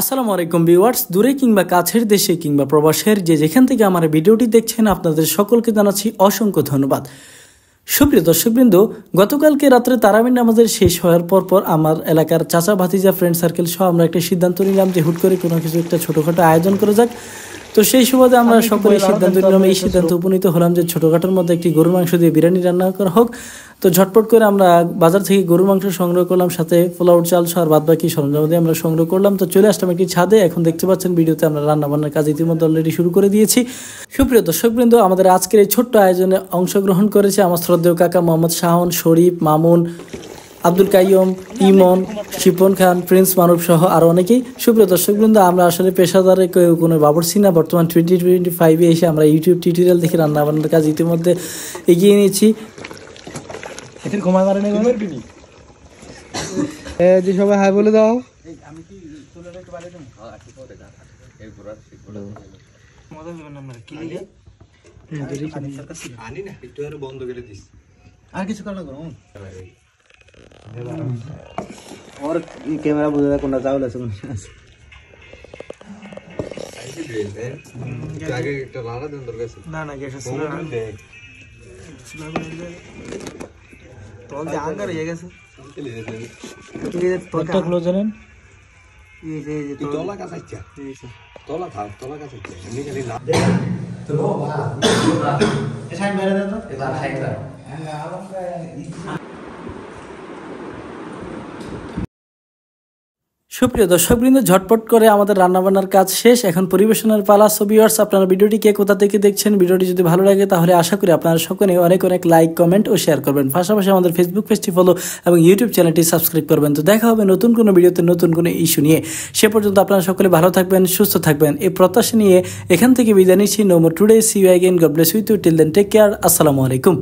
আসসালামু আলাইকুম ভিউয়ার্স, দূরে কিংবা কাছের দেশে কিংবা প্রবাসের যেখান থেকে আমার ভিডিওটি দেখছেন আপনাদের সকলকে জানাচ্ছি অসংখ্য ধন্যবাদ। সুপ্রিয় দর্শকবৃন্দ, গতকালকে রাত্রে তারাবির নামাজের শেষ হওয়ার পর আমার এলাকার চাচা ভাতিজা ফ্রেন্ড সার্কেল সহ আমরা একটা সিদ্ধান্ত নিলাম যে হুট করে কোনো কিছু একটা ছোটোখাটো আয়োজন করা যাক। তো সেই সুবাদে আমরা সকলেই সিদ্ধান্ত নিলাম, এই সিদ্ধান্ত উপনীত হলাম যে ছোটোখাটোর মধ্যে একটি গরুর মাংস দিয়ে বিরিয়ানি রান্না করা হোক। তো ঝটপট করে আমরা বাজার থেকে গরুর মাংস সংগ্রহ করলাম, সাথে পোলাও চাল সহ আর বাদবাকি সরঞ্জাম দিয়ে আমরা সংগ্রহ করলাম। তো চলে আসলাম একটি ছাদে। এখন দেখতে পাচ্ছেন ভিডিওতে আমরা রান্নাবান্নার কাজ ইতিমধ্যে অলরেডি শুরু করে দিয়েছি। সুপ্রিয় দর্শকবৃন্দ, আমাদের আজকের এই ছোট্ট আয়োজনে অংশগ্রহণ করেছে আমার শ্রদ্ধেয় কাকা মোহাম্মদ শাহন, শরীফ, মামুন, আব্দুল কাইয়ুম, ইমন, শিপন খান, প্রিন্স মানব সহ আরও অনেকেই। সুপ্রিয় দর্শকবৃন্দ, আমরা আসলে পেশাদারে কোনো বাবরসি না। বর্তমান 2025-এ এসে আমরা ইউটিউব টিউটোরিয়াল দেখে রান্নাবান্নার কাজ ইতিমধ্যে এগিয়ে নিয়েছি। যে সবাই হাই বলে দাও। আর কিছু কাটা করো और कैमरा बुझा कोणा चावल আছে আগে একটা লাগা দেন দরকার আছে না না গ্যাস ছিল না তল দিয়ে আঙ্গার হয়ে গেছে তোটা ক্লোজ জানেন এই যে তোলা কাছে আচ্ছা তোলা খাও তোলা কাছে আচ্ছা এমনি খালি লাভ তো বাবা এই সাইড মেরে দাও তো এই সাইডটা সুপ্রিয় দর্শকবৃন্দ, ঝটপট করে আমাদের রান্নাবান্নার কাজ শেষ, এখন পরিবেশনের পালা। সো ভিউয়ার্স, আপনারা ভিডিওটি কে কোথা থেকে দেখছেন, ভিডিওটি যদি ভালো লাগে তাহলে আশা করি আপনারা সকলে অনেক অনেক লাইক, কমেন্ট ও শেয়ার করবেন। পাশাপাশি আমাদের ফেসবুক পেজটি ফলো এবং ইউটিউব চ্যানেলটি সাবস্ক্রাইব করবেন। তো দেখা হবে নতুন কোনো ভিডিওতে নতুন কোনো ইস্যু নিয়ে। সে পর্যন্ত আপনারা সকলে ভালো থাকবেন, সুস্থ থাকবেন, এই প্রত্যাশা নিয়ে এখান থেকে বিদায় নিচ্ছি। No more today, see you again, God bless you, till then take care, আসসালামু আলাইকুম।